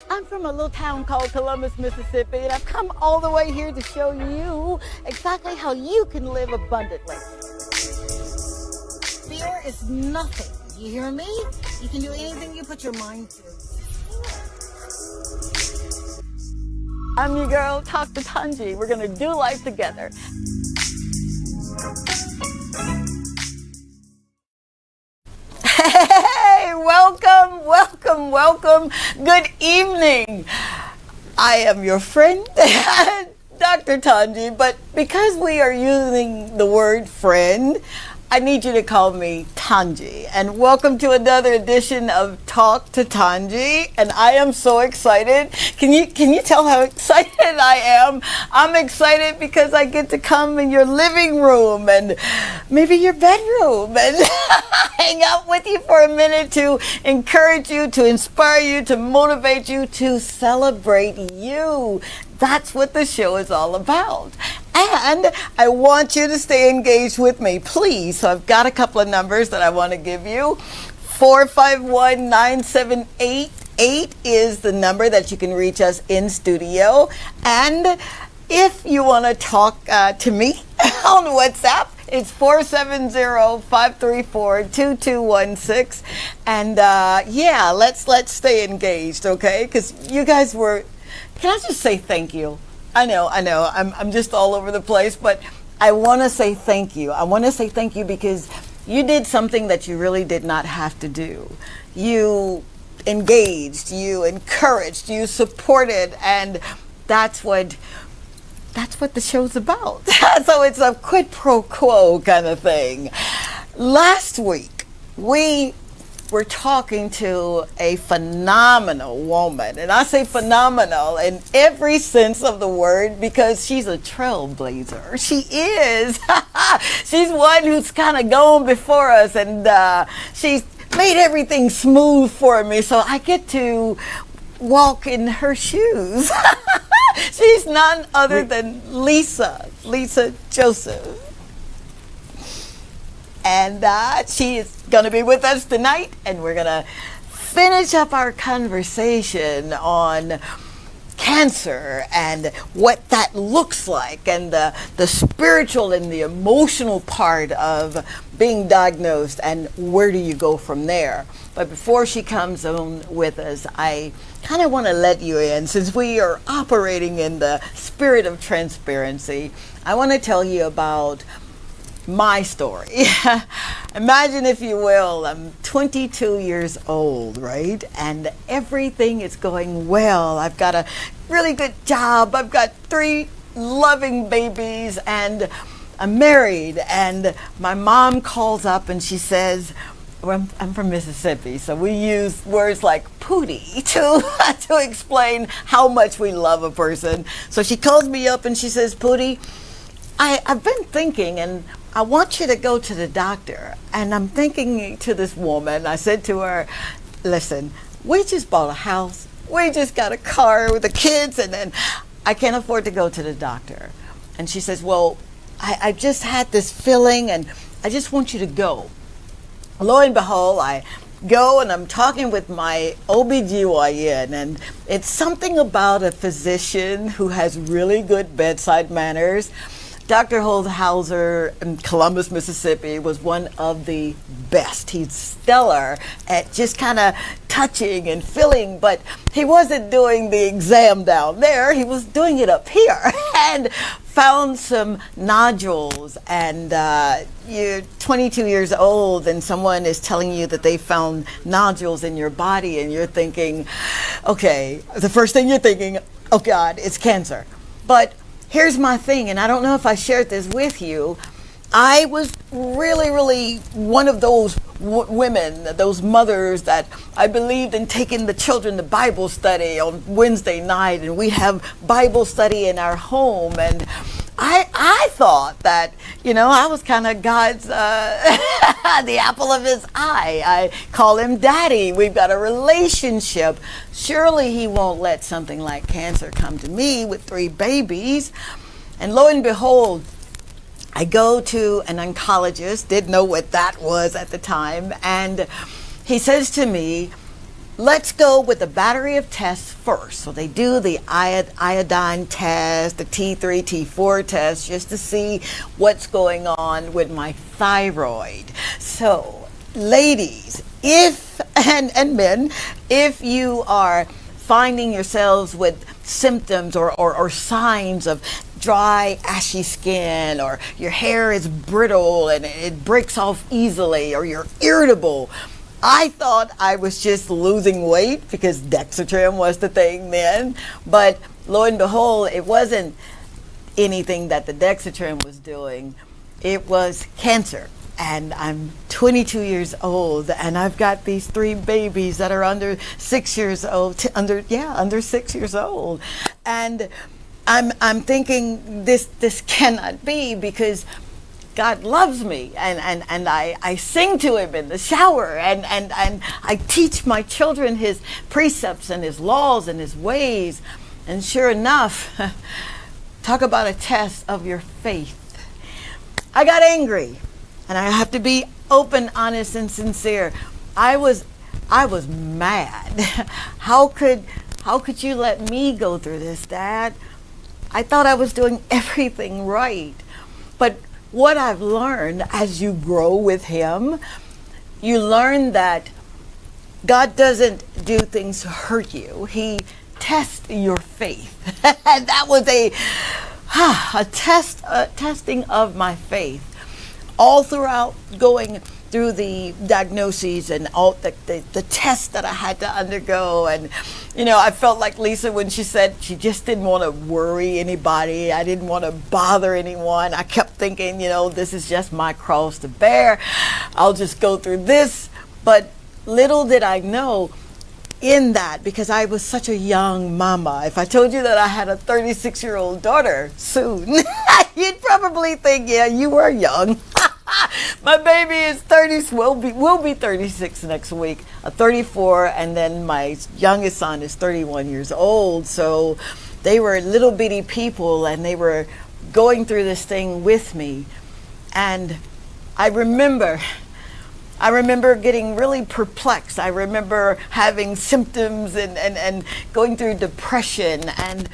I'm from a little town called Columbus, Mississippi, and I've come all the way here to show you exactly how you can live abundantly. Fear is nothing. You hear me? You can do anything you put your mind to. I'm your girl, T2T. We're going to do life together. Hey, welcome, welcome, welcome. Good evening. I am your friend, Dr. Tanji, but because we are using the word friend, I need you to call me Tanji. And welcome to another edition of Talk to Tanji. And I am so excited. Can you tell how excited I am? I'm excited because I get to come in your living room and maybe your bedroom and hang out with you for a minute to encourage you, to inspire you, to motivate you, to celebrate you. That's what the show is all about. And I want you to stay engaged with me, please. So I've got a couple of numbers that I want to give you. 451-9788 is the number that you can reach us in studio. And if you want to talk to me on WhatsApp, it's 470-534-2216. And yeah, let's stay engaged, okay? Because you guys were... Can I just say thank you? I know. I'm just all over the place, but I want to say thank you. I want to say thank you because you did something that you really did not have to do. You engaged, you encouraged, you supported, and that's what the show's about. So it's a quid pro quo kind of thing. Last week, we were talking to a phenomenal woman. And I say phenomenal in every sense of the word because she's a trailblazer. She is. She's one who's kind of gone before us, and she's made everything smooth for me so I get to walk in her shoes. She's none other than Lisa Joseph. And she is going to be with us tonight, and we're going to finish up our conversation on cancer and what that looks like, and the spiritual and the emotional part of being diagnosed, and where do you go from there. But before she comes on with us, I kind of want to let you in, since we are operating in the spirit of transparency. I want to tell you about my story. Imagine, if you will, I'm 22 years old, right? And everything is going well. I've got a really good job. I've got 3 loving babies, and I'm married. And my mom calls up and she says, well, I'm from Mississippi, so we use words like pootie to explain how much we love a person. So she calls me up and she says, Pootie, I've been thinking, and I want you to go to the doctor. And I'm thinking to this woman, I said to her, listen, we just bought a house. We just got a car with the kids, and then I can't afford to go to the doctor. And she says, well, I just had this feeling, and I just want you to go. Lo and behold, I go and I'm talking with my OBGYN, and it's something about a physician who has really good bedside manners. Dr. Holzhauser in Columbus, Mississippi was one of the best. He's stellar at just kind of touching and feeling, but he wasn't doing the exam down there. He was doing it up here and found some nodules. And you're 22 years old and someone is telling you that they found nodules in your body, and you're thinking, okay, the first thing you're thinking, oh God, it's cancer. But here's my thing, and I don't know if I shared this with you. I was really one of those women, those mothers that I believed in taking the children to Bible study on Wednesday night, and we have Bible study in our home. And I thought that, I was kind of God's, the apple of his eye. I call him daddy. We've got a relationship. Surely he won't let something like cancer come to me with 3 babies. And lo and behold, I go to an oncologist, didn't know what that was at the time, and he says to me, let's go with the battery of tests first. So they do the iodine test, the T3, T4 test, just to see what's going on with my thyroid. So, ladies, and men, if you are finding yourselves with symptoms or signs of dry, ashy skin, or your hair is brittle and it breaks off easily, or you're irritable, I thought I was just losing weight because Dexatrim was the thing then. But lo and behold, it wasn't anything that the Dexatrim was doing. It was cancer. And I'm 22 years old, and I've got these 3 babies that are under 6 years old, under 6 years old. And I'm thinking this cannot be, because God loves me, and I sing to him in the shower, and I teach my children his precepts and his laws and his ways. And sure enough, talk about a test of your faith. I got angry, and I have to be open, honest, and sincere. I was mad. How could you let me go through this, Dad? I thought I was doing everything right. But what I've learned as you grow with him, you learn that God doesn't do things to hurt you. He tests your faith. And that was a testing of my faith. All throughout going through the diagnoses and all the tests that I had to undergo. And, I felt like Lisa when she said she just didn't want to worry anybody. I didn't want to bother anyone. I kept thinking, this is just my cross to bear. I'll just go through this. But little did I know in that, because I was such a young mama. If I told you that I had a 36-year-old daughter soon, you'd probably think, yeah, you were young. My baby is 30, will be 36 next week, 34, and then my youngest son is 31 years old. So they were little bitty people, and they were going through this thing with me. And I remember getting really perplexed. I remember having symptoms and going through depression. And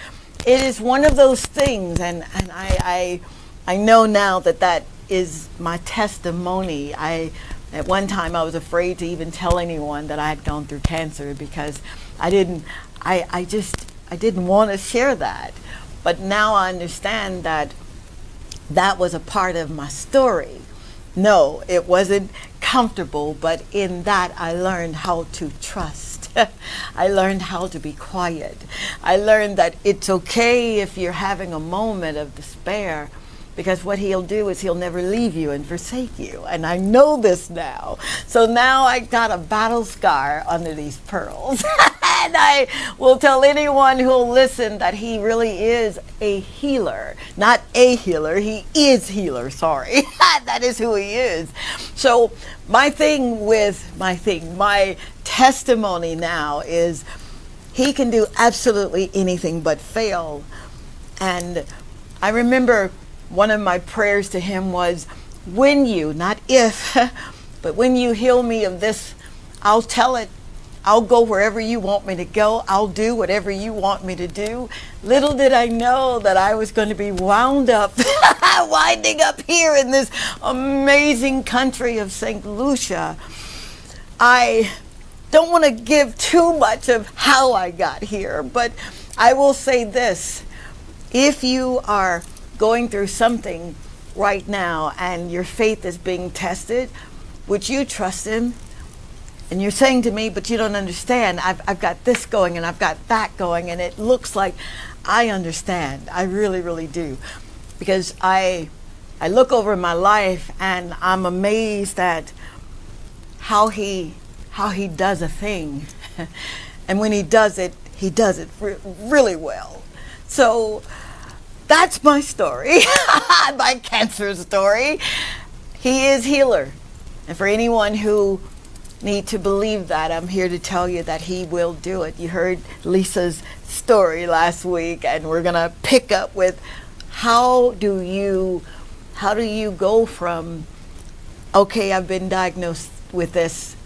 it is one of those things, and I know now that is my testimony. At one time I was afraid to even tell anyone that I had gone through cancer, because I didn't want to share that. But now I understand that was a part of my story. No, it wasn't comfortable, but in that I learned how to trust. I learned how to be quiet. I learned that it's okay if you're having a moment of despair, because what he'll do is he'll never leave you and forsake you. And I know this now. So now I got a battle scar under these pearls. And I will tell anyone who'll listen that he really is a healer. Not a healer, he is healer, sorry. That is who he is. So my testimony now is he can do absolutely anything but fail. And I remember one of my prayers to him was, when you, not if, but when you heal me of this, I'll tell it. I'll go wherever you want me to go. I'll do whatever you want me to do. Little did I know that I was going to be winding up here in this amazing country of St. Lucia. I don't want to give too much of how I got here, but I will say this. If you are going through something right now and your faith is being tested, would you trust him? And you're saying to me, but you don't understand. I've got this going and I've got that going, and it looks like I understand. I really, really do. Because I look over my life and I'm amazed at how he does a thing. And when he does it really well. So that's my story, my cancer story. He is healer. And for anyone who need to believe that, I'm here to tell you that he will do it. You heard Lisa's story last week, and we're going to pick up with how do you go from, okay, I've been diagnosed with this,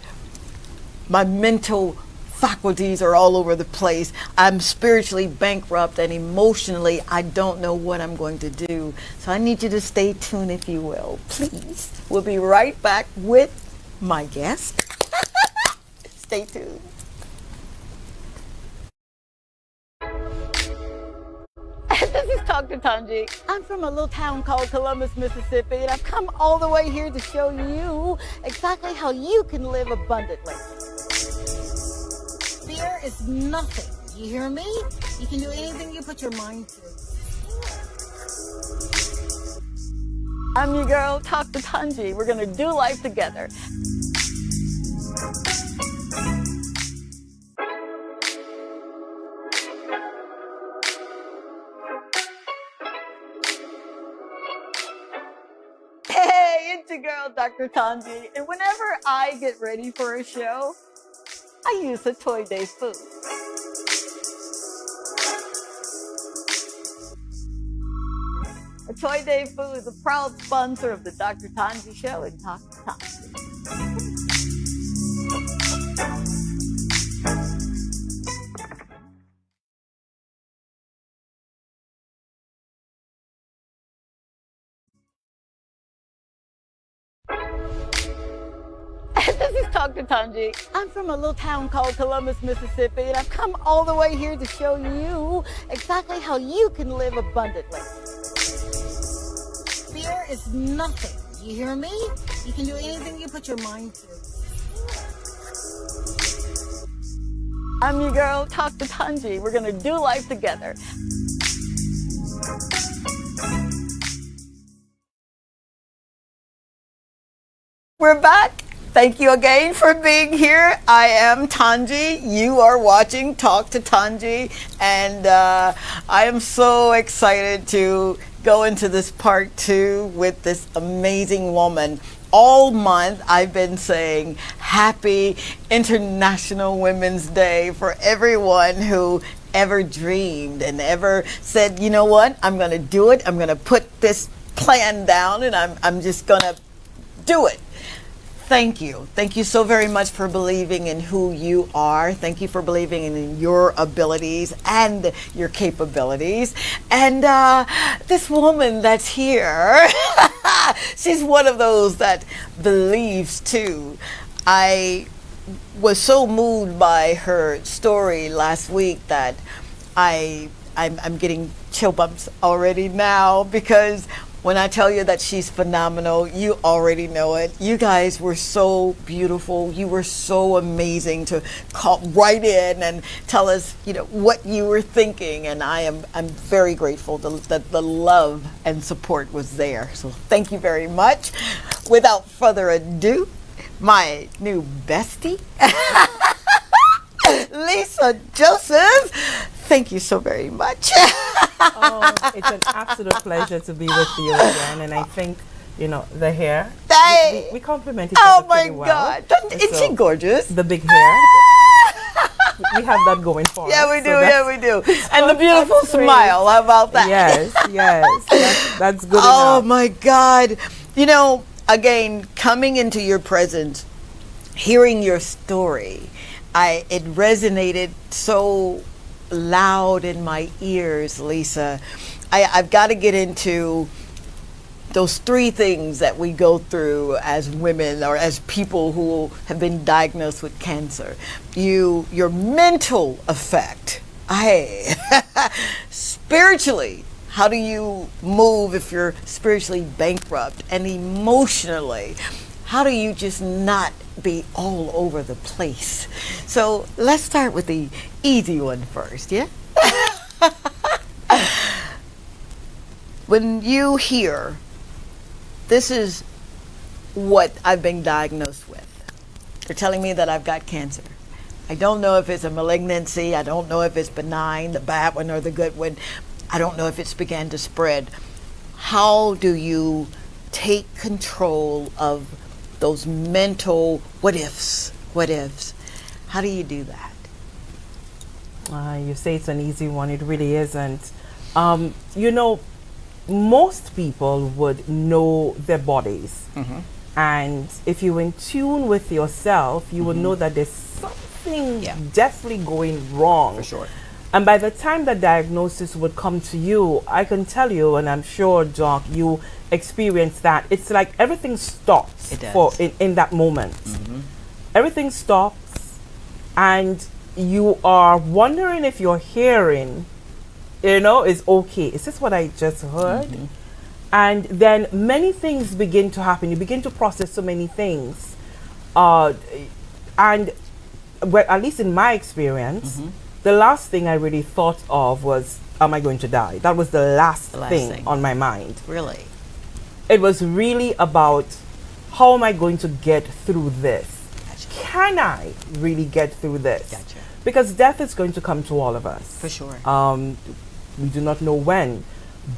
my mental faculties are all over the place. I'm spiritually bankrupt and emotionally I don't know what I'm going to do. So I need you to stay tuned, if you will. Please. We'll be right back with my guest. Stay tuned. This is Dr. Tanji. I'm from a little town called Columbus, Mississippi, and I've come all the way here to show you exactly how you can live abundantly. Fear is nothing. You hear me? You can do anything you put your mind to. I'm your girl, Dr. Tanji. We're going to do life together. Hey, it's your girl, Dr. Tanji. And whenever I get ready for a show, I use a Toy Day food. A Toy Day food is a proud sponsor of the Dr. Tanji Show and Dr. Tanji. This is Dr. Tanji. I'm from a little town called Columbus, Mississippi, and I've come all the way here to show you exactly how you can live abundantly. Fear is nothing. You hear me? You can do anything you put your mind to. I'm your girl, Dr. Tanji. We're going to do life together. We're back. Thank you again for being here. I am Tanji. You are watching Talk to Tanji, and I am so excited to go into this part 2 with this amazing woman. All month I've been saying Happy International Women's Day for everyone who ever dreamed and ever said, you know what, I'm going to do it. I'm going to put this plan down and I'm just going to do it. Thank you. Thank you so very much for believing in who you are. Thank you for believing in your abilities and your capabilities. And this woman that's here, she's one of those that believes too. I was so moved by her story last week that I'm getting chill bumps already now, because when I tell you that she's phenomenal, you already know it. You guys were so beautiful. You were so amazing to call right in and tell us, you know, what you were thinking. And I'm very grateful that the love and support was there. So thank you very much. Without further ado, my new bestie, Lisa Joseph. Thank you so very much. Oh, it's an absolute pleasure to be with you again, and I think, you know, the hair, we complement each other pretty well. Oh my God, isn't she gorgeous? The big hair, we have that going for us. Yeah, we do. And the beautiful smile, how about that? Yes, that's good Oh enough. my God. You know, again, coming into your presence, hearing your story, it resonated so loud in my ears, Lisa. I've got to get into those 3 things that we go through as women or as people who have been diagnosed with cancer. Your mental effect. Spiritually, how do you move if you're spiritually bankrupt? And emotionally, how do you just not be all over the place? So let's start with the easy one first, yeah? When you hear, this is what I've been diagnosed with. They're telling me that I've got cancer. I don't know if it's a malignancy. I don't know if it's benign, the bad one or the good one. I don't know if it's began to spread. How do you take control of those mental what ifs? How do you do that? You say it's an easy one. It really isn't. You know, most people would know their bodies. Mm-hmm. And if you're in tune with yourself, you would know that there's something something definitely going wrong. For sure. And by the time the diagnosis would come to you, I can tell you, and I'm sure, Doc, you experience that. It's like everything stops in that moment. Everything stops, and you are wondering if your hearing, is okay. Is this what I just heard? And then many things begin to happen. You begin to process so many things. And at least in my experience, the last thing I really thought of was, am I going to die? That was the last thing on my mind. Really? It was really about, how am I going to get through this? Gotcha. Can I really get through this? Gotcha. Because death is going to come to all of us. For sure. We do not know when,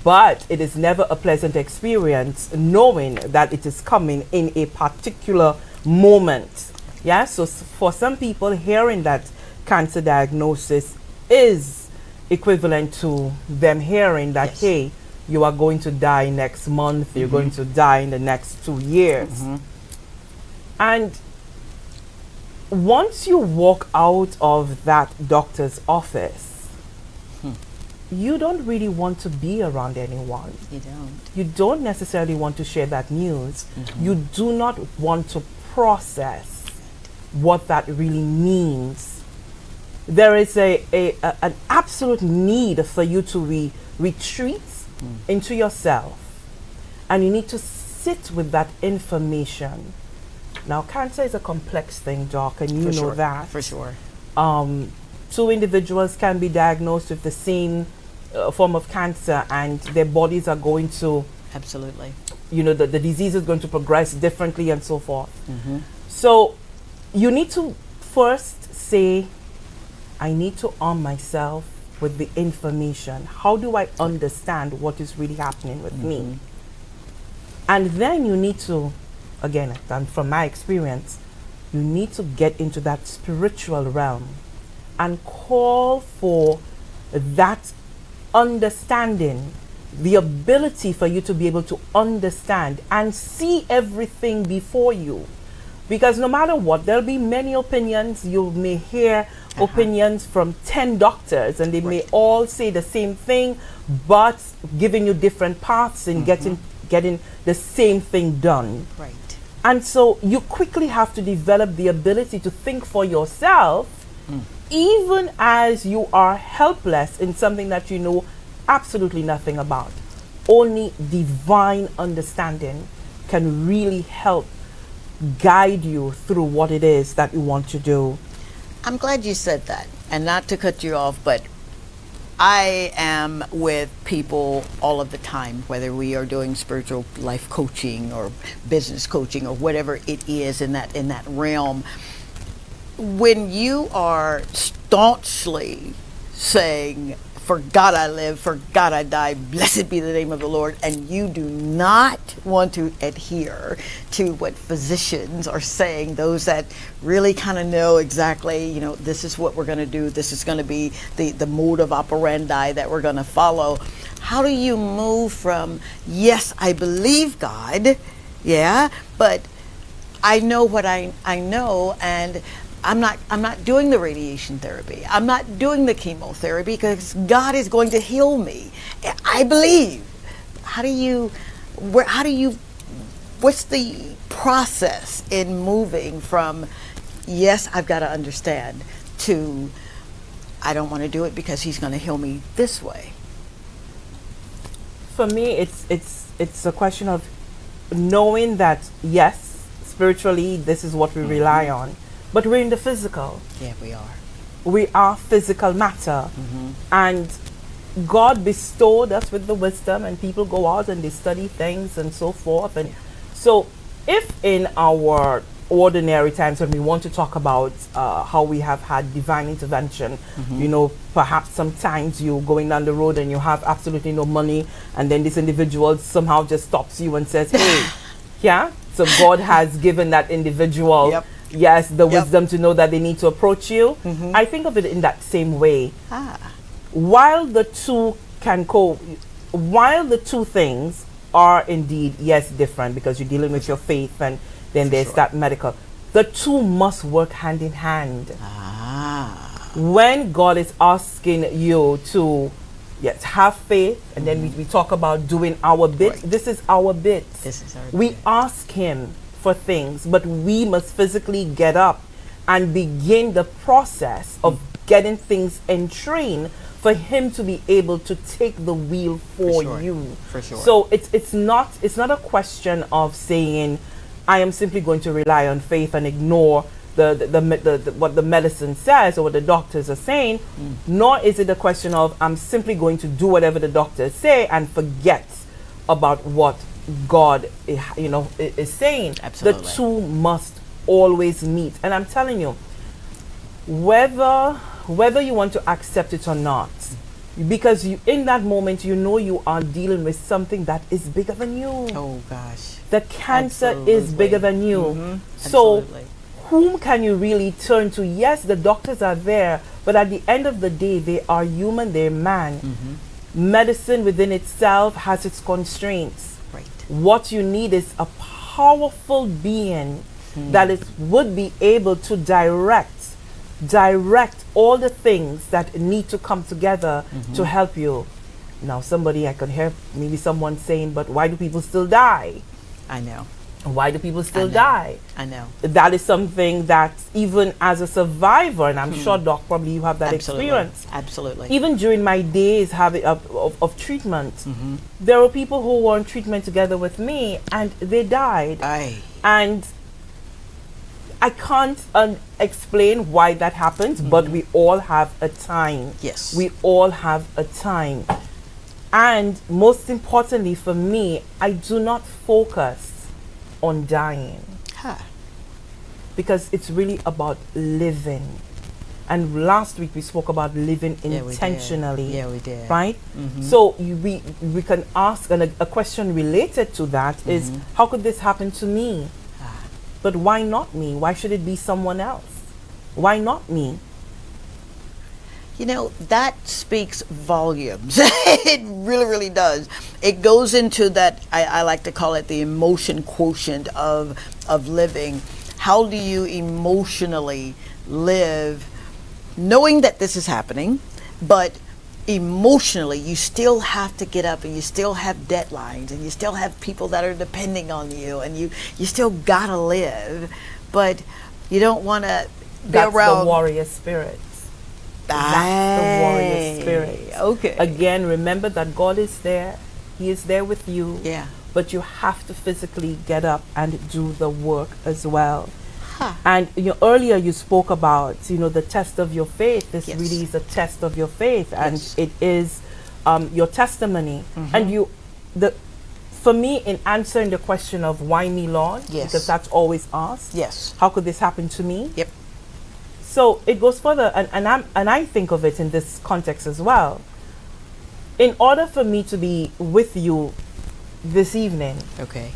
but it is never a pleasant experience knowing that it is coming in a particular moment. Yeah, so for some people, hearing that cancer diagnosis is equivalent to them hearing that, hey, you are going to die next month, you're going to die in the next 2 years. And once you walk out of that doctor's office, you don't really want to be around anyone. You don't. You don't necessarily want to share that news. You do not want to process what that really means. There is an absolute need for you to retreat into yourself, and you need to sit with that information. Now, cancer is a complex thing, Doc, and you know that. For sure. Two individuals can be diagnosed with the same form of cancer, and their bodies are going to... Absolutely. The disease is going to progress differently and so forth. So, you need to first say, I need to arm myself with the information. How do I understand what is really happening with me? And then you need to, again, and from my experience, you need to get into that spiritual realm and call for that understanding, the ability for you to be able to understand and see everything before you. Because no matter what, there'll be many opinions. You may hear opinions from 10 doctors, and they may all say the same thing, but giving you different paths in getting the same thing done. Right. And so you quickly have to develop the ability to think for yourself, even as you are helpless in something that you know absolutely nothing about. Only divine understanding can really help guide you through what it is that you want to do. I'm glad you said that. And not to cut you off, but I am with people all of the time, whether we are doing spiritual life coaching or business coaching or whatever it is in that realm. When you are staunchly saying, for God I live, for God I die, blessed be the name of the Lord, and you do not want to adhere to what physicians are saying, those that really kind of know exactly, this is what we're going to do, this is going to be the mode of operandi that we're going to follow. How do you move from, yes, I believe God, but I know what I know, and I'm not doing the radiation therapy. I'm not doing the chemotherapy because God is going to heal me. I believe. What's the process in moving from, yes, I've got to understand, to, I don't want to do it because he's going to heal me this way? For me, it's a question of knowing that, yes, spiritually, this is what we rely on. But we're in the physical. Yeah, we are. We are physical matter. And God bestowed us with the wisdom, and people go out and they study things and so forth. And so if in our ordinary times when we want to talk about how we have had divine intervention, perhaps sometimes you're going down the road and you have absolutely no money, and then this individual somehow just stops you and says, hey, so God has given that individual the wisdom to know that they need to approach you. I think of it in that same way. While the two things are indeed, different, because you're dealing with your faith and then there's that medical, the two must work hand in hand. When God is asking you to, yes, have faith, and then we talk about doing our bit. Right. This is our bit. This is our We bit. ask Him for things, but we must physically get up and begin the process of getting things in train for Him to be able to take the wheel for sure. you. For sure. So it's not a question of saying I am simply going to rely on faith and ignore the what the medicine says or what the doctors are saying, nor is it a question of I'm simply going to do whatever the doctors say and forget about what God is saying. Absolutely. The two must always meet. And I'm telling you, whether you want to accept it or not, because you in that moment you are dealing with something that is bigger than you. Oh gosh. The cancer Absolutely. is bigger than you. So Absolutely. whom can you really turn to? Yes, the doctors are there, but at the end of the day, they are human, they're man. Medicine within itself has its constraints. Right. What you need is a powerful being that would be able to direct all the things that need to come together to help you. Now, I can hear maybe someone saying, but why do people still die? I know. Why do people still know. die? I know. That is something that even as a survivor, and I'm sure, Doc, probably you have that Absolutely. experience. Absolutely. Even during my days of treatment, there were people who were on treatment together with me and they died. Aye. And I can't explain why that happens, but we all have a time. Yes. We all have a time. And most importantly for me, I do not focus on dying, because it's really about living. And last week we spoke about living intentionally. Yeah, we did. Right? So we can ask, and a question related to that is, how could this happen to me? But why not me? Why should it be someone else? Why not me? You know, that speaks volumes. It really, really does. It goes into that, I like to call it the emotion quotient of living. How do you emotionally live knowing that this is happening, but emotionally you still have to get up and you still have deadlines and you still have people that are depending on you and you still gotta live, but you don't want to be That's around the warrior spirit. That's the warrior spirit. Okay. Again, remember that God is there. He is there with you. Yeah. But you have to physically get up and do the work as well. And earlier you spoke about the test of your faith. This really is a test of your faith, and it is your testimony. And for me, in answering the question of why me, Lord, because that's always asked. Yes. How could this happen to me? Yep. So it goes further, and I think of it in this context as well. In order for me to be with you this evening, Okay.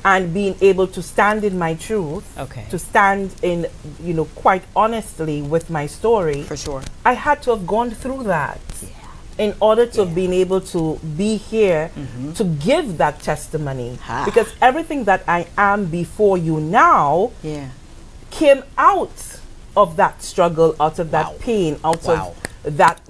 and being able to stand in my truth, Okay. to stand in, quite honestly with my story, For sure. I had to have gone through that in order to have been able to be here to give that testimony. Because everything that I am before you now came out of that struggle, out of that pain, out of that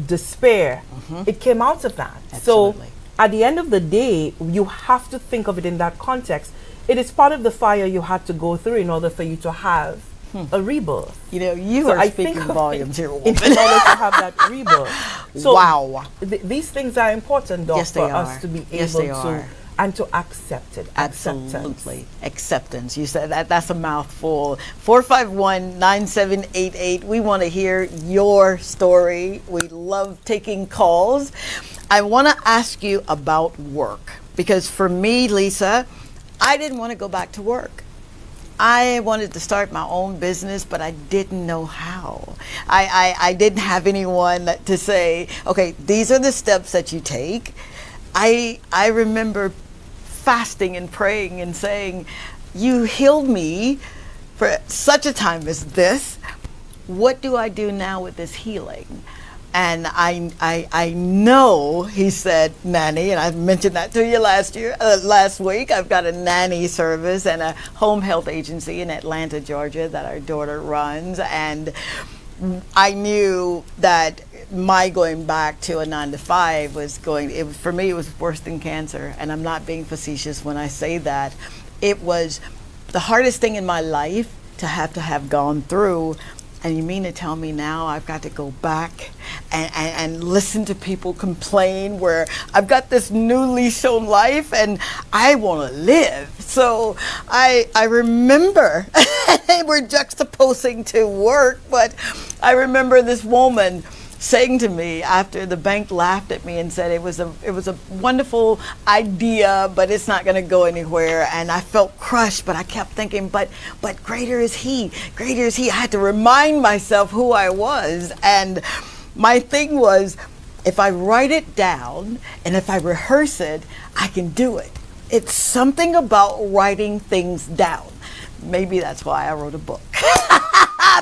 despair. It came out of that. Absolutely. So at the end of the day, you have to think of it in that context. It is part of the fire you had to go through in order for you to have a rebirth. You are speaking volumes here, woman. In order to have that rebirth. So wow. These things are important, Doc, Yes, they for are. us to be Yes, able they to are. and to accept it. Absolutely. Acceptance. You said that's a mouthful. 451-9788. We want to hear your story. We love taking calls. I want to ask you about work, because for me, Lisa, I didn't want to go back to work. I wanted to start my own business, but I didn't know how. I didn't have anyone to say, okay, these are the steps that you take. I remember fasting and praying and saying, you healed me for such a time as this. What do I do now with this healing? And I know, he said, nanny, and I mentioned that to you last week. I've got a nanny service and a home health agency in Atlanta, Georgia, that our daughter runs. And I knew that my going back to a 9 to 5 was for me, it was worse than cancer. And I'm not being facetious when I say that. It was the hardest thing in my life to have gone through. And you mean to tell me now I've got to go back and listen to people complain, where I've got this new leash on life and I want to live? So I remember, we're juxtaposing to work, but I remember this woman saying to me after the bank laughed at me and said it was a wonderful idea, but it's not going to go anywhere. And I felt crushed, but I kept thinking, but greater is he, greater is he. I had to remind myself who I was. And my thing was, if I write it down and if I rehearse it, I can do it. It's something about writing things down. Maybe that's why I wrote a book.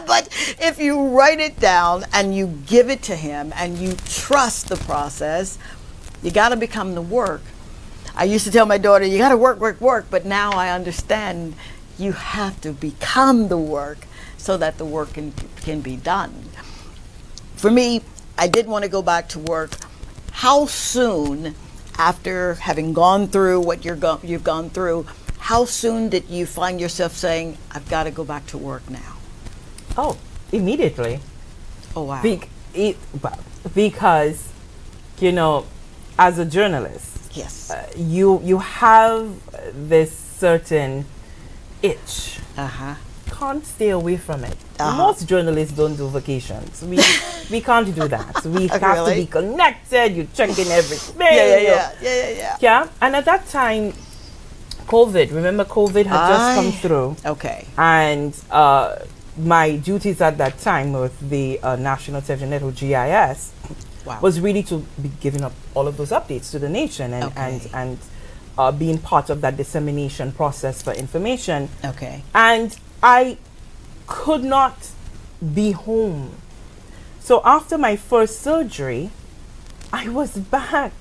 But if you write it down and you give it to him and you trust the process, you got to become the work. I used to tell my daughter, you got to work, but now I understand you have to become the work so that the work can be done. For me, I did want to go back to work. How soon after having gone through what you've gone through, how soon did you find yourself saying, I've got to go back to work now? Oh, immediately. Oh, wow. Because, as a journalist, yes, you have this certain itch. Can't stay away from it. Most journalists don't do vacations. We can't do that. We have to be connected. You're checking everything. Yeah. And at that time, remember COVID had just come through. Okay. And my duties at that time with the National Television Network, GIS, was really to be giving up all of those updates to the nation and being part of that dissemination process for information. Okay. And I could not be home. So after my first surgery, I was back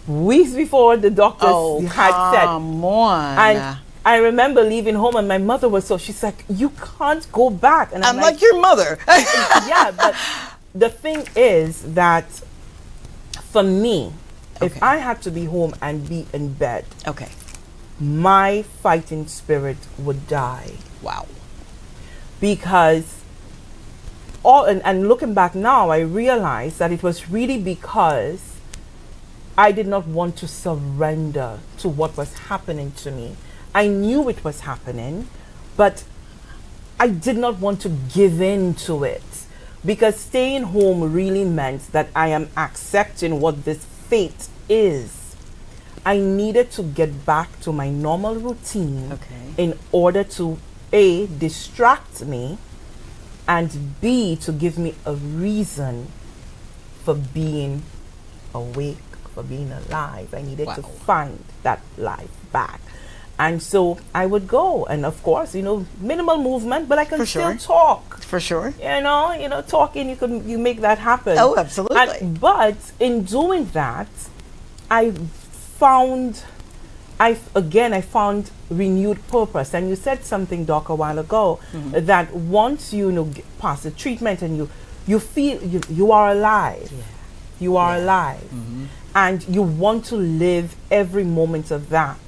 weeks before the doctors had said. Come on. And I remember leaving home and my mother was she's like, you can't go back. And I'm like your mother. Yeah, but the thing is that for me, if I had to be home and be in bed, my fighting spirit would die. Wow. Because and looking back now, I realize that it was really because I did not want to surrender to what was happening to me. I knew it was happening, but I did not want to give in to it, because staying home really meant that I am accepting what this fate is. I needed to get back to my normal routine in order to A, distract me, and B, to give me a reason for being awake, for being alive. I needed to find that life back. And so I would go, and of course, minimal movement, but I can still talk. For sure. Talking, you make that happen. Oh, absolutely. But in doing that, I found renewed purpose. And you said something, Doc, a while ago, that once you pass the treatment and you feel you are alive. Yeah. You are alive. And you want to live every moment of that.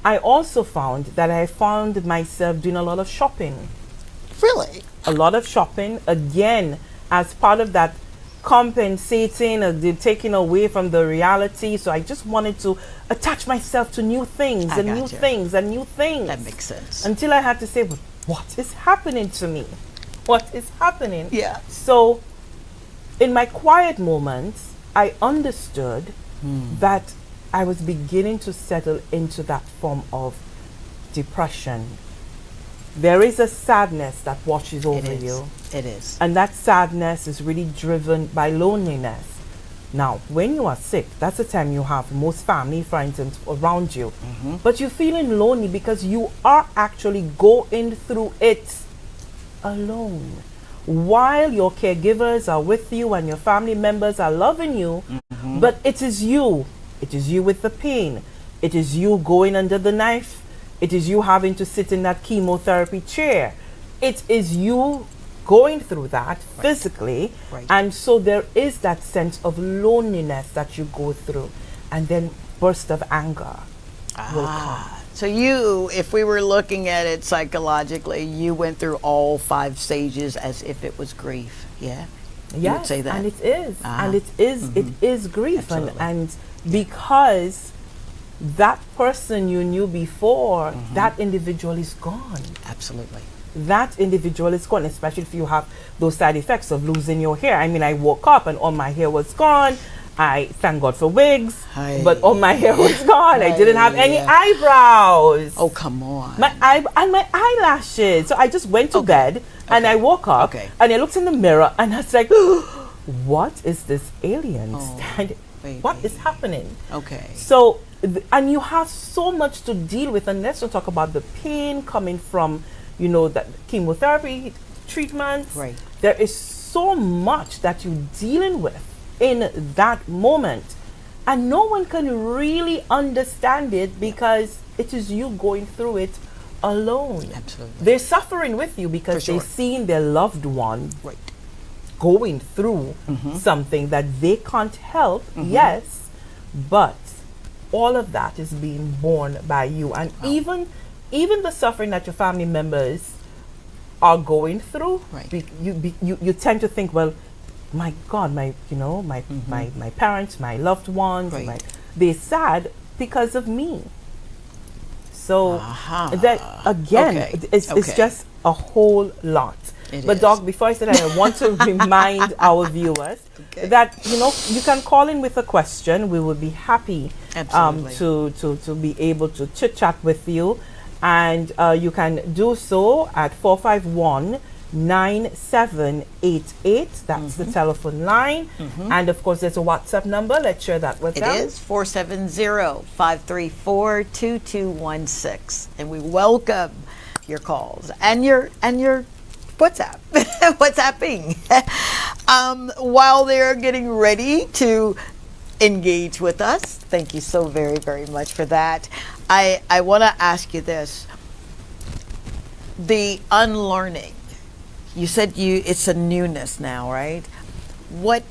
I also found that I found myself doing a lot of shopping. Really? A lot of shopping, again, as part of that compensating, taking away from the reality. So I just wanted to attach myself to new things and new things and new things. That makes sense. Until I had to say, what is happening to me? What is happening? Yeah. So in my quiet moments, I understood that I was beginning to settle into that form of depression. There is a sadness that washes over you. It is. And that sadness is really driven by loneliness. Now, when you are sick, that's the time you have most family, friends around you. But you're feeling lonely because you are actually going through it alone. While your caregivers are with you and your family members are loving you, but it is you. It is you with the pain. It is you going under the knife. It is you having to sit in that chemotherapy chair. It is you going through that physically. Right. And so there is that sense of loneliness that you go through, and then burst of anger will come. So you, if we were looking at it psychologically, you went through all 5 stages as if it was grief. Yeah. You would Yes, say that. and it is, and it is grief, Absolutely. and because that person you knew before, that individual is gone. Absolutely. That individual is gone, especially if you have those side effects of losing your hair. I mean, I woke up and all my hair was gone. I thank God for wigs, but all my hair was gone. I didn't have any eyebrows. Oh, come on. And my eyelashes. So I just went to bed and I woke up and I looked in the mirror and I was like, what is this alien standing? What is happening? Okay. So, and you have so much to deal with, and let's not talk about the pain coming from, you know, that chemotherapy treatments. Right. There is so much that you're dealing with in that moment, and no one can really understand it because it is you going through it alone. Absolutely. They're suffering with you because they've seen their loved one going through something that they can't help. Yes, but all of that is being borne by you, and even the suffering that your family members are going through, you tend to think, well, my God, my parents, my loved ones, they're sad because of me. So that again, it's just a whole lot. But Doc, before I say that, I want to remind our viewers that you can call in with a question. We will be happy to be able to chit chat with you, and you can do so at 451-9788. That's the telephone line. And of course, there's a WhatsApp number. Let's share that with them. It is 470-534-2216. And we welcome your calls and your WhatsApping. While they're getting ready to engage with us, thank you so very, very much for that. I want to ask you this. The unlearning. You said it's a newness now, right? What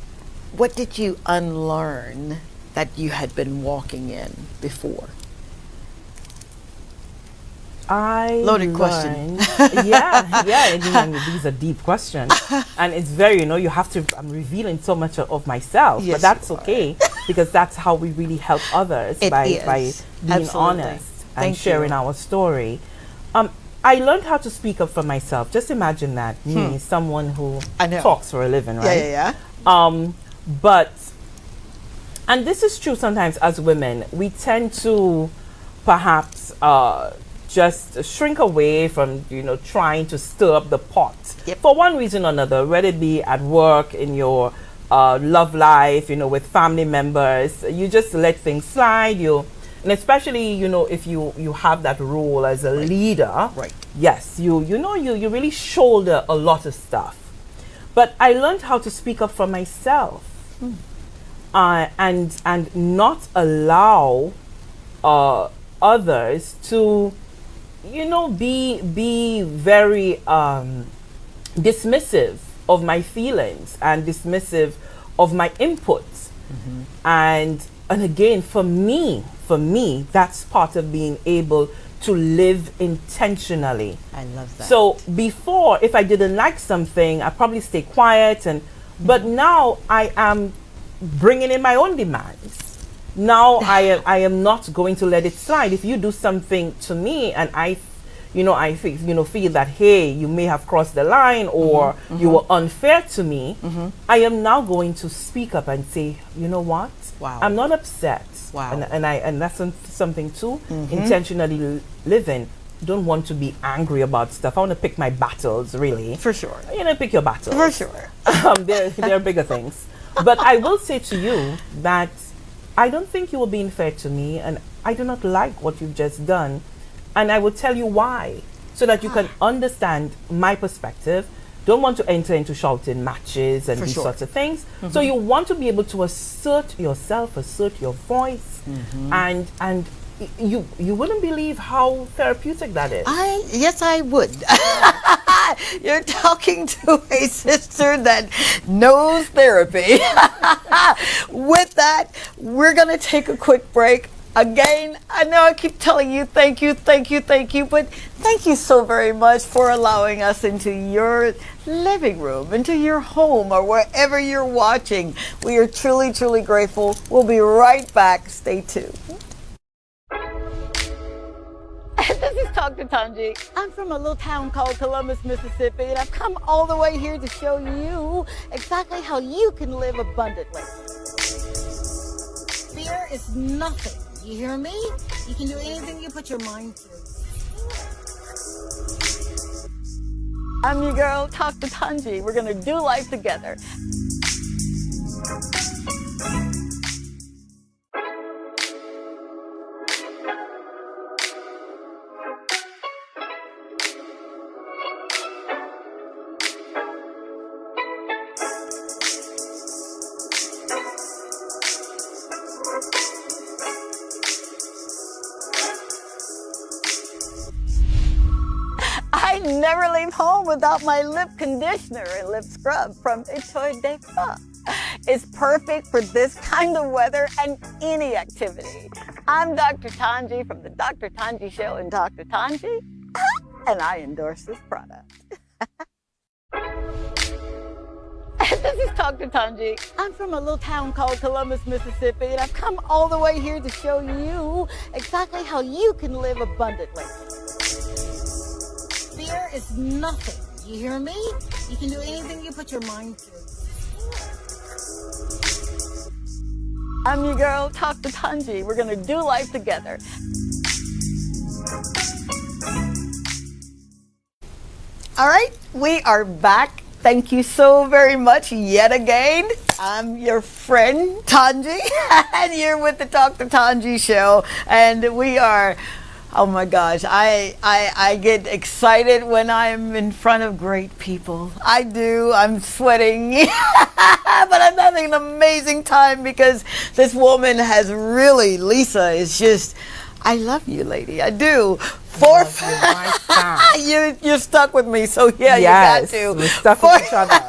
did you unlearn that you had been walking in before? Loaded question. These are deep questions, and it's very, you have to. I'm revealing so much of myself, but that's okay because that's how we really help others by being honest and sharing our story. I learned how to speak up for myself. Just imagine that me, someone who talks for a living, right? But, and this is true sometimes as women, we tend to perhaps just shrink away from, trying to stir up the pot for one reason or another, whether it be at work, in your love life, with family members. You just let things slide. And especially, if you have that role as a leader, yes, you really shoulder a lot of stuff. But I learned how to speak up for myself, and not allow others to, be very dismissive of my feelings and dismissive of my inputs. And again, for me, that's part of being able to live intentionally. I love that. So before, if I didn't like something, I'd probably stay quiet, but now I am bringing in my own demands. Now I am not going to let it slide. If you do something to me and I feel that, hey, you may have crossed the line or you were unfair to me, I am now going to speak up and say, you know what? I'm not upset. And that's something too. Intentionally living. Don't want to be angry about stuff. I want to pick my battles, really. For sure. Pick your battles. For sure. There are bigger things. But I will say to you that I don't think you were being fair to me, and I do not like what you've just done. And I will tell you why, so that you can understand my perspective. Don't want to enter into shouting matches and these sorts of things. So you want to be able to assert yourself, assert your voice, and you wouldn't believe how therapeutic that is. Yes, I would. You're talking to a sister that knows therapy. With that, we're going to take a quick break. Again, I know I keep telling you thank you, but thank you so very much for allowing us into your living room, into your home, or wherever you're watching. We are truly, truly grateful. We'll be right back. Stay tuned. This is Dr. Tanji. I'm from a little town called Columbus, Mississippi, and I've come all the way here to show you exactly how you can live abundantly. Fear is nothing. You hear me? You can do anything you put your mind to. I'm your girl, Dr. Tanji. We're going to do life together. I never leave home without my lip conditioner and lip scrub from T2T. It's perfect for this kind of weather and any activity. I'm Dr. Tanji from the Dr. Tanji Show and Dr. Tanji, and I endorse this product. This is Dr. Tanji. I'm from a little town called Columbus, Mississippi, and I've come all the way here to show you exactly how you can live abundantly. Fear is nothing. You hear me? You can do anything you put your mind to. I'm your girl, Dr. Tanji. We're going to do life together. All right, we are back. Thank you so very much yet again. I'm your friend, Tanji, and you're with the Dr. Tanji Show. And we are, oh my gosh, I get excited when I'm in front of great people. I do. I'm sweating. But I'm having an amazing time because this woman has really, Lisa is just, I love you, lady. I do. You're stuck with me, so yeah, yes, you got to. We're stuck with each other.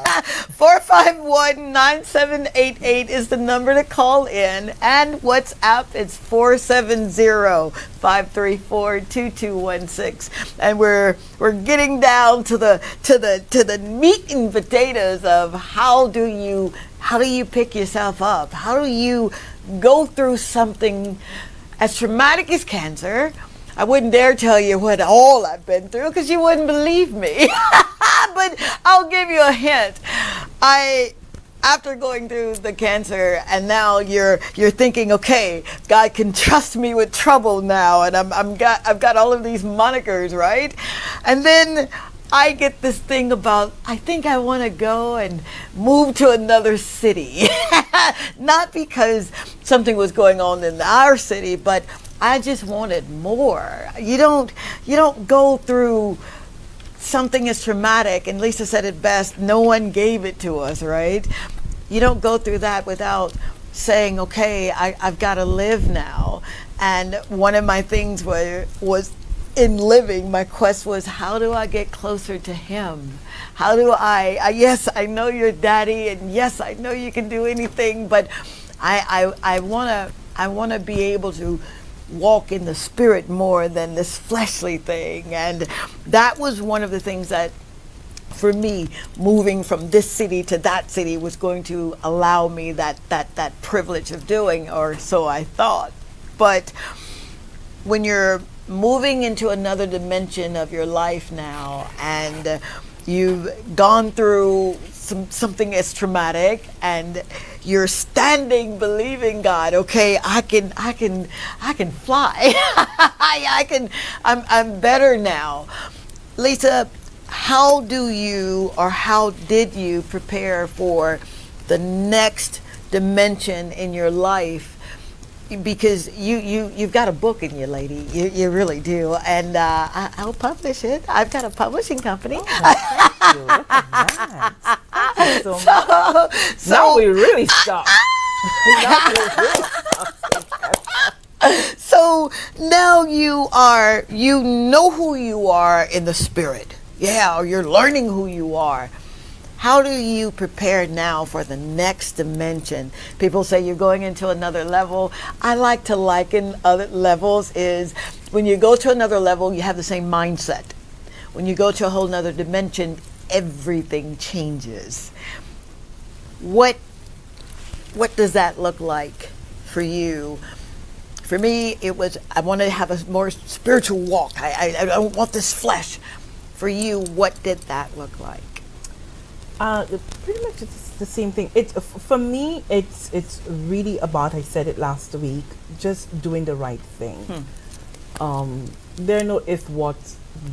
451-9788 is the number to call in, and WhatsApp it's 470-534-2216. And we're getting down to the meat and potatoes of how do you pick yourself up? How do you go through something as traumatic as cancer? I wouldn't dare tell you what all I've been through because you wouldn't believe me. But I'll give you a hint. After going through the cancer, and now you're thinking, okay, God can trust me with trouble now, and I've got all of these monikers, right? And then I get this thing about, I think I want to go and move to another city. Not because something was going on in our city, but I just wanted more. You don't go through something as traumatic, and Lisa said it best, no one gave it to us, right? You don't go through that without saying, okay, I've got to live now. And one of my things was in living, my quest was, how do I get closer to him? How do yes, I know you're daddy, and yes, I know you can do anything, but I want to be able to walk in the spirit more than this fleshly thing. And that was one of the things that, for me, moving from this city to that city was going to allow me that privilege of doing, or so I thought. But when you're moving into another dimension of your life now, and you've gone through something as traumatic, and you're standing believing God, okay, I can fly. I'm better now. Lisa, how did you prepare for the next dimension in your life? Because you've got a book in you, lady. You really do, and I'll publish it. I've got a publishing company. Oh, thank you. Look at that. Thank you so much. So now we really stop. So So now you know who you are in the spirit. Yeah, or you're learning who you are. How do you prepare now for the next dimension? People say you're going into another level. I like to liken other levels is when you go to another level, you have the same mindset. When you go to a whole nother dimension, everything changes. What does that look like for you? For me, it was, I want to have a more spiritual walk. I don't want this flesh. For you, what did that look like? Pretty much it's the same thing. For me, it's really about, I said it last week, just doing the right thing. There are no if, what,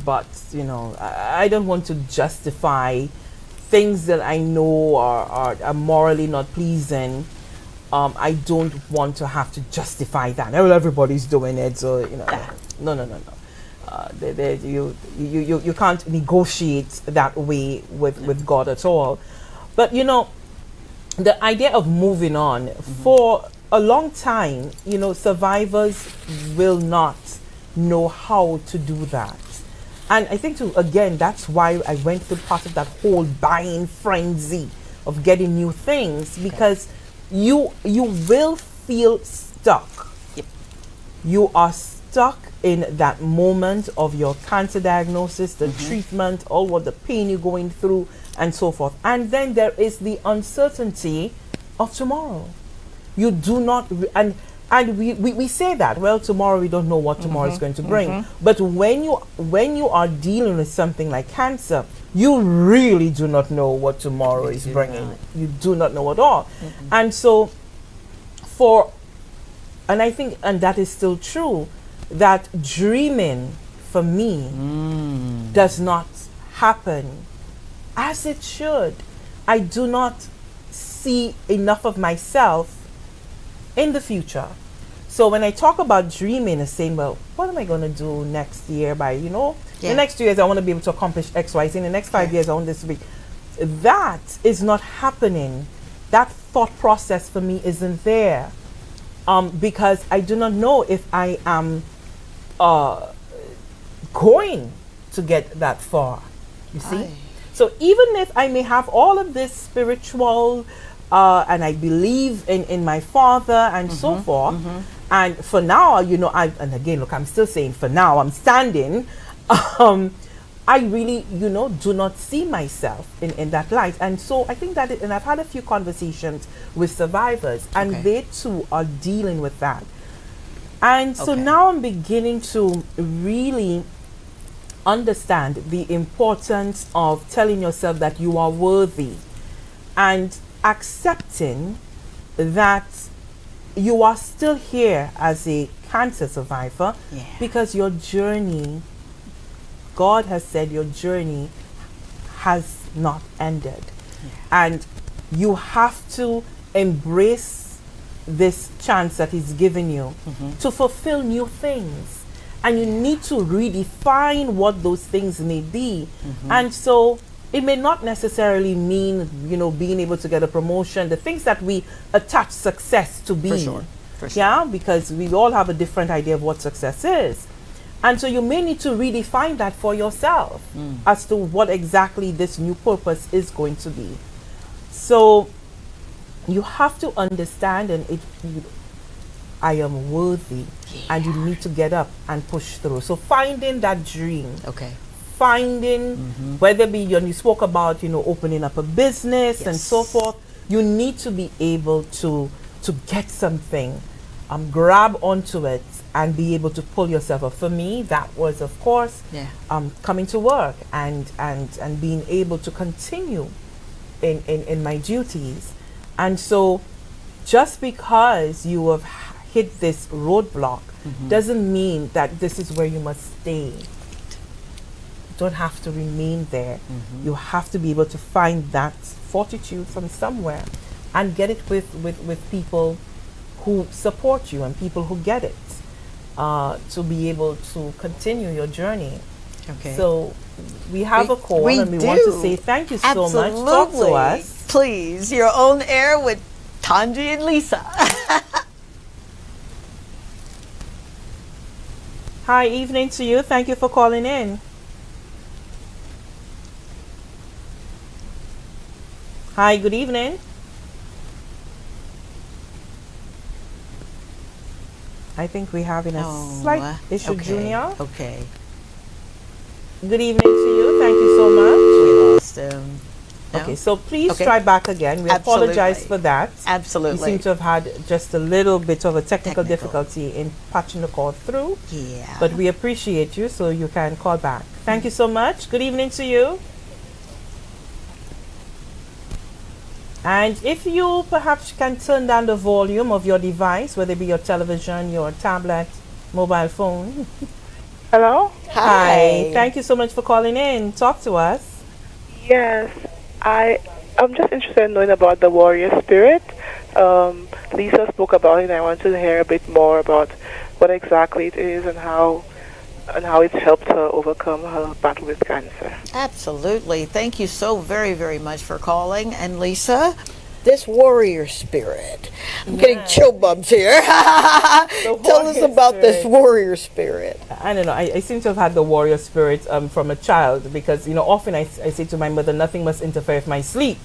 buts, I don't want to justify things that I know are morally not pleasing. I don't want to have to justify that. Well, everybody's doing it, so no. You can't negotiate that way with God at all. But the idea of moving on, for a long time, survivors will not know how to do that. And I think that's why I went through part of that whole buying frenzy of getting new things, because you will feel stuck. Yep. You are stuck in that moment of your cancer diagnosis, the treatment, all what the pain you're going through, and so forth. And then there is the uncertainty of tomorrow. You do not, and we say that, well, tomorrow we don't know what tomorrow is going to bring. But when you are dealing with something like cancer, you really do not know what tomorrow is bringing. You do not know at all. And so and I think, and that is still true, that dreaming for me does not happen as it should. I do not see enough of myself in the future. So when I talk about dreaming and saying, well, what am I going to do next year by, the next 2 years I want to be able to accomplish X, Y, Z. In the next 5 years I want this to be. That is not happening. That thought process for me isn't there. Because I do not know if I am going to get that far, you see. So even if I may have all of this spiritual and I believe in my Father and so forth, and for now, and again, look, I'm still saying for now, I'm standing, I really, do not see myself in that light. And so I think that, and I've had a few conversations with survivors, and they too are dealing with that. And so now I'm beginning to really understand the importance of telling yourself that you are worthy and accepting that you are still here as a cancer survivor because your journey, God has said your journey has not ended. And you have to embrace this chance that He's given you to fulfill new things. And you need to redefine what those things may be. And so it may not necessarily mean, being able to get a promotion, the things that we attach success to be. For sure. Yeah, because we all have a different idea of what success is. And so you may need to redefine that for yourself as to what exactly this new purpose is going to be. So you have to understand, and I am worthy, and you need to get up and push through. So finding that dream, finding whether it be, you spoke about opening up a business and so forth, you need to be able to get something, grab onto it and be able to pull yourself up. For me, that was, of course, coming to work and being able to continue in my duties. And so just because you have hit this roadblock doesn't mean that this is where you must stay. You don't have to remain there. You have to be able to find that fortitude from somewhere and get it with people who support you and people who get it, to be able to continue your journey. So we have a call, and we want to say thank you so much. Talk to us. Please, your own air with Tanji and Lisa. Hi, evening to you. Thank you for calling in. Hi, good evening. I think we're having a slight issue, okay. Junior. Okay. Good evening to you. Thank you so much. We lost him. No? Okay, so please Okay. try back again. We apologize Absolutely. for that. Absolutely. We seem to have had just a little bit of a technical Technical. difficulty in patching the call through. Yeah. But we appreciate you, so you can call back. Thank you so much. Good evening to you. And if you perhaps can turn down the volume of your device, whether it be your television, your tablet, mobile phone. Hello? Hi. Thank you so much for calling in. Talk to us. Yes, I'm just interested in knowing about the warrior spirit. Lisa spoke about it, and I want to hear a bit more about what exactly it is and how it's helped her overcome her battle with cancer. Absolutely. Thank you so very, very much for calling. And Lisa, this warrior spirit. I'm getting chill bumps here. Tell us about this warrior spirit. I don't know. I seem to have had the warrior spirit from a child because, often I say to my mother, nothing must interfere with my sleep.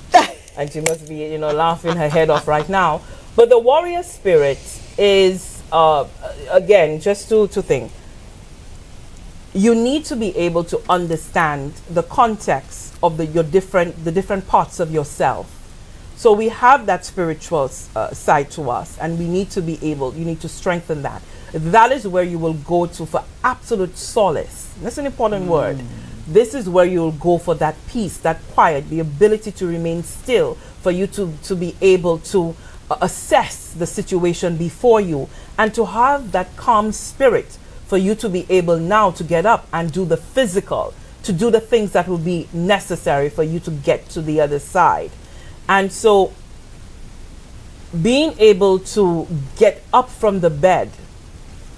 And she must be, laughing her head off right now. But the warrior spirit is, again, just two things. You need to be able to understand the context of the different parts of yourself. So we have that spiritual side to us, and we need to be able, you need to strengthen that. That is where you will go to for absolute solace. That's an important word. This is where you'll go for that peace, that quiet, the ability to remain still, for you to be able to assess the situation before you, and to have that calm spirit for you to be able now to get up and do the physical, to do the things that will be necessary for you to get to the other side. And so being able to get up from the bed,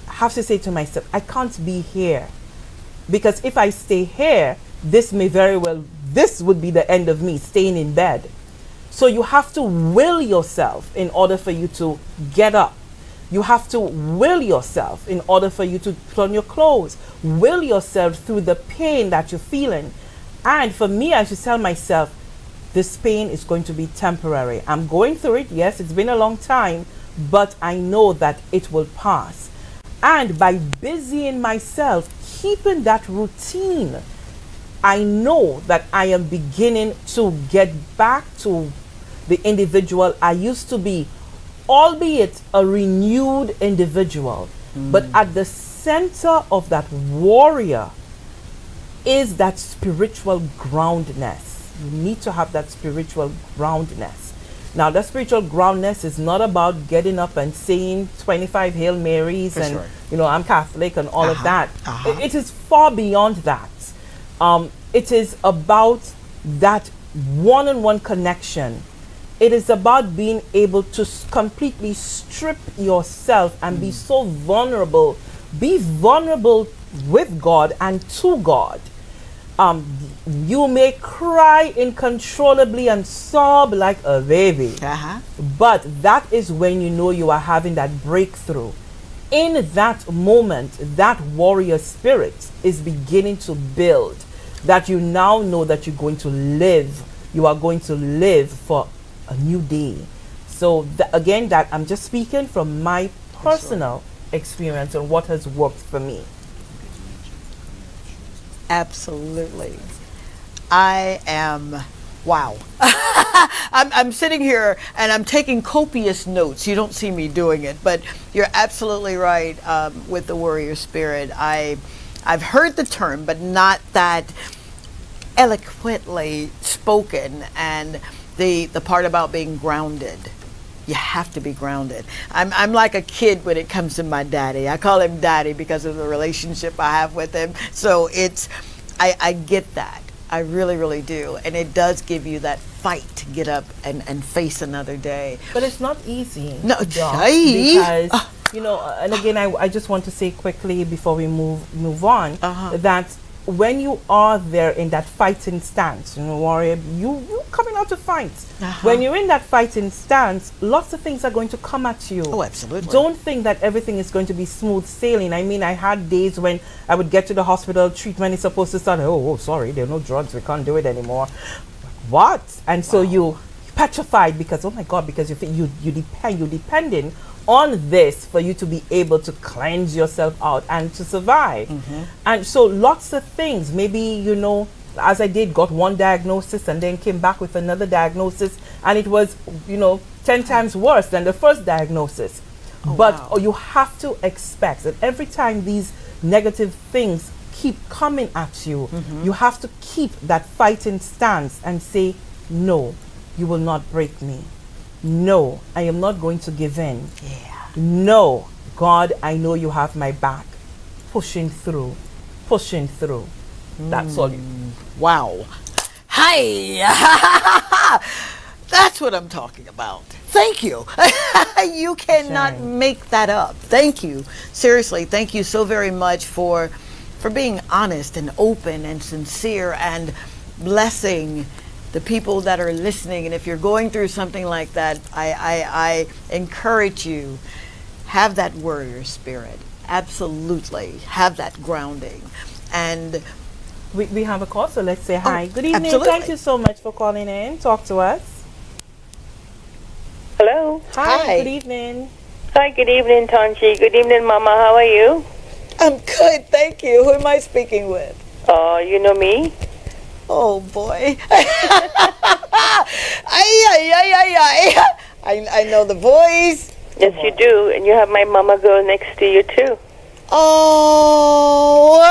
I have to say to myself, I can't be here. Because if I stay here, this would be the end of me, staying in bed. So you have to will yourself in order for you to get up. You have to will yourself in order for you to put on your clothes. Will yourself through the pain that you're feeling. And for me, I should tell myself, this pain is going to be temporary. I'm going through it. Yes, it's been a long time, but I know that it will pass. And by busying myself, keeping that routine, I know that I am beginning to get back to the individual I used to be, albeit a renewed individual. But at the center of that warrior is that spiritual groundedness. You need to have that spiritual groundedness. Now, that spiritual groundedness is not about getting up and saying 25 Hail Marys For and, sure. I'm Catholic and all of that. Uh-huh. It is far beyond that. It is about that one-on-one connection. It is about being able to completely strip yourself and be so vulnerable. Be vulnerable with God and to God. You may cry uncontrollably and sob like a baby. But that is when you know you are having that breakthrough. In that moment, that warrior spirit is beginning to build. That you now know that you're going to live. You are going to live for a new day. So again, that I'm just speaking from my personal experience and what has worked for me. Absolutely. I am, wow. I'm sitting here and I'm taking copious notes. You don't see me doing it, but you're absolutely right with the warrior spirit. I've heard the term, but not that eloquently spoken, and the part about being grounded. You have to be grounded. I'm like a kid when it comes to my daddy. I call him daddy because of the relationship I have with him. So I get that. I really, really do. And it does give you that fight to get up and face another day. But it's not easy. No, because, and again, I just want to say quickly before we move on, that when you are there in that fighting stance, warrior, you coming out to fight. When you're in that fighting stance, lots of things are going to come at you. Oh, absolutely. Don't think that everything is going to be smooth sailing. I mean, I had days when I would get to the hospital, treatment is supposed to start. Oh, sorry, there are no drugs, we can't do it anymore. What? And so you petrified because, oh my God, because you're depending on this for you to be able to cleanse yourself out and to survive. And so lots of things, maybe, as I did, got one diagnosis and then came back with another diagnosis, and it was, 10 times worse than the first diagnosis. But you have to expect that every time these negative things keep coming at you, you have to keep that fighting stance and say, no, you will not break me. No, I am not going to give in. Yeah. No, God, I know you have my back. Pushing through. That's all. Wow. Hi. That's what I'm talking about. Thank you. You cannot make that up. Thank you. Seriously, thank you so very much for being honest and open and sincere and blessing the people that are listening. And if you're going through something like that, I encourage you, have that warrior spirit. Absolutely. Have that grounding. And we have a call, so let's say hi. Good evening. Absolutely. Thank you so much for calling in. Talk to us. Hello. Hi. Good evening. Hi, good evening, Tanji. Good evening, Mama. How are you? I'm good, thank you. Who am I speaking with? You know me. Oh boy. I know the voice. Yes, you do. And you have my mama girl next to you, too. Oh.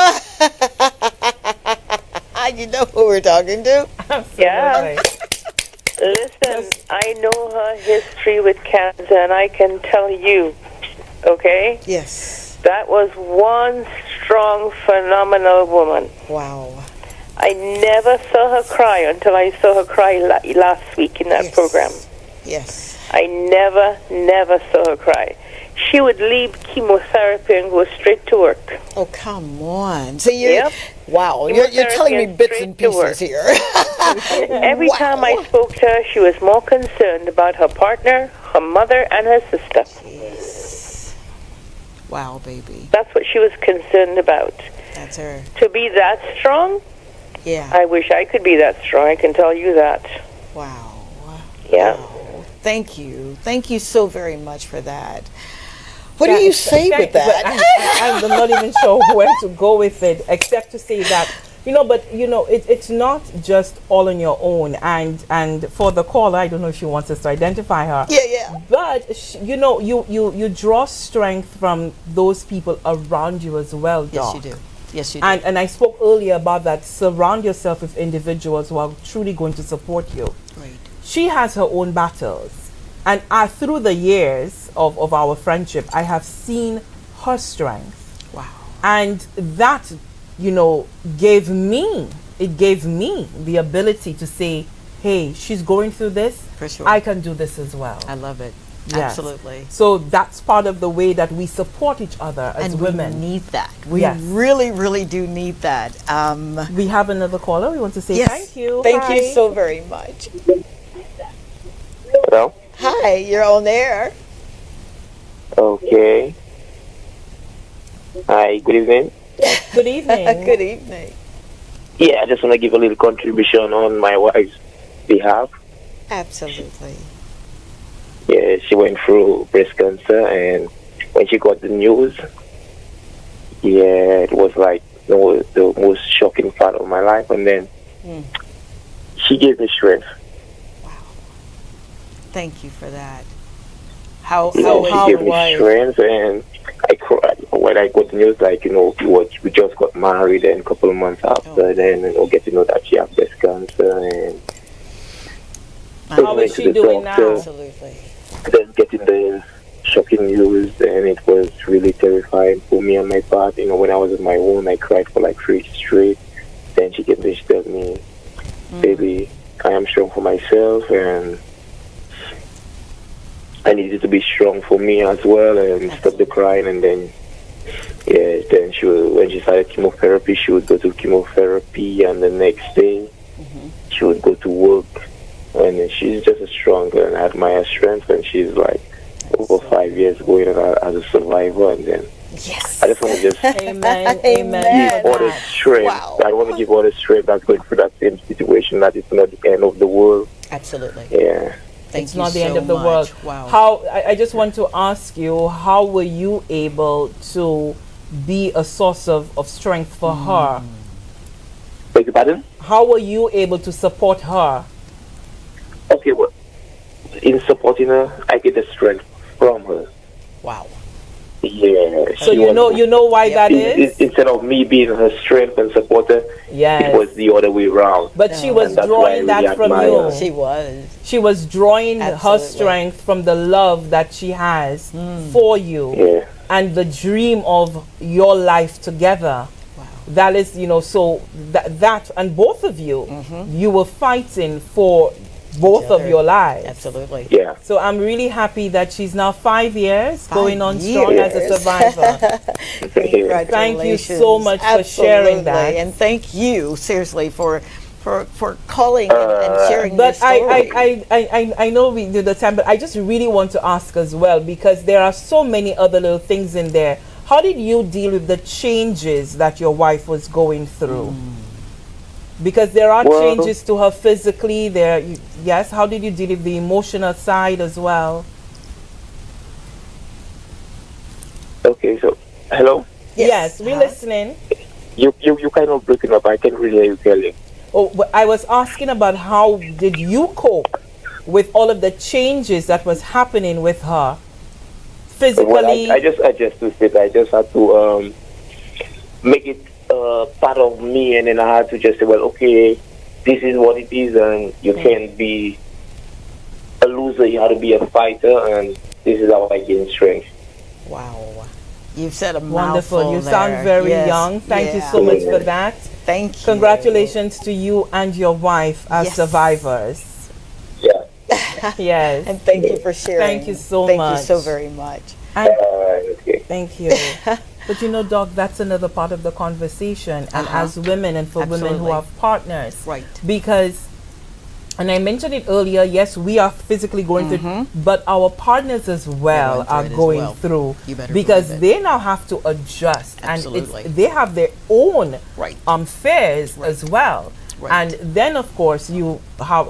You know who we're talking to? Yeah. Listen, I know her history with cancer, and I can tell you, okay? Yes. That was one strong, phenomenal woman. Wow. I never saw her cry until I saw her cry last week in that program. Yes. I never saw her cry. She would leave chemotherapy and go straight to work. Oh, come on. So wow, you're telling me bits and pieces here. Every time I spoke to her, she was more concerned about her partner, her mother, and her sister. Jeez. Wow, baby. That's what she was concerned about. That's her. To be that strong? Yeah. I wish I could be that strong, I can tell you that. Wow. Yeah. Wow. Thank you. Thank you so very much for that. What do you say with that? I'm not even sure where to go with it, except to say that, it's not just all on your own. And for the caller, I don't know if she wants us to identify her. Yeah. But, you draw strength from those people around you as well, Doc. Yes, you do. And I spoke earlier about that. Surround yourself with individuals who are truly going to support you. Right. She has her own battles. And through the years of our friendship, I have seen her strength. Wow. And that, gave me the ability to say, hey, she's going through this. For sure. I can do this as well. I love it. Yes. Absolutely. So that's part of the way that we support each other as women. We need that. We really, really do need that. We have another caller. We want to say thank you. Thank you so very much. Hello? Hi, you're on air. Okay. Hi, good evening. Good evening. Good evening. Yeah, I just want to give a little contribution on my wife's behalf. Absolutely. Yeah, she went through breast cancer, and when she got the news, it was like the most shocking part of my life. And then she gave me strength. Wow. Thank you for that. How she gave me strength, and I cried when I got the news. Like, we just got married, and a couple of months after, then get to know that she has breast cancer, and how is she doing now? Absolutely. Then getting the shocking news, and it was really terrifying for me on my part. When I was on my own, I cried for like 3 weeks straight. Then she came and she told me, baby, I am strong for myself, and I need you to be strong for me as well, and stop the crying. And then Yeah, then when she started chemotherapy, she would go to chemotherapy, and the next day she would go to work. And then she's just a strong girl, and I admire her strength. And she's like over 5 years going as a survivor. And then Yes. I just want to just Amen. Amen. give all the strength. Wow. I want to give all the strength that's going through that same situation. That it's not the end of the world. Absolutely. Yeah. Thank It's you not the so end of the much. world. Wow. How I just want to ask you, how were you able to be a source of strength for her? Beg your pardon? How were you able to support her? Okay, well, in supporting her, I get the strength from her. Wow. Yeah. So she you was- know why that is? Instead of me being her strength and supporter, Yes. it was the other way around. But she was And that's why I drawing really that from admire you. her. She was. She was drawing her Absolutely. strength from the love that she has for you Yeah. and the dream of your life together. Wow. That is, so that and both of you, you were fighting for both of other. your lives. Absolutely. Yeah. So I'm really happy that she's now 5 years 5 going on strong as a years. survivor. Thank you so much for sharing that. Absolutely. And thank you, seriously, for calling and sharing But your story. I know we do the time, but I just really want to ask as well, because there are so many other little things in there. How did you deal with the changes that your wife was going through? Because there are Well- changes to her physically. Yes. How did you deal with the emotional side as well? Okay, so, hello? Yes, we're listening. You kind of breaking up. I can't really hear you clearly. Oh, but I was asking about how did you cope with all of the changes that was happening with her physically? Well, I just adjusted to it. I just had to make it part of me, and then I had to just say, well, okay, this is what it is, and you can't be a loser. You have to be a fighter, and this is how I gain strength. Wow. You've said a Wonderful. mouthful You sound there. very Yes. young. Thank you Yeah. so much for that. Thank you. Congratulations to you and your wife as Yes. survivors. Yeah. Yes. And thank you for sharing. Thank you so Thank much. you so very much. And Okay. thank you. But Doc, that's another part of the conversation. And as women and for women who Absolutely. have partners. Right. Because, and I mentioned it earlier, yes, we are physically going through, but our partners as well Going through are it as going well. through. You better because believe it. they now have to adjust. Absolutely. And they have their own Right. fears as well. Right. And then, of course, how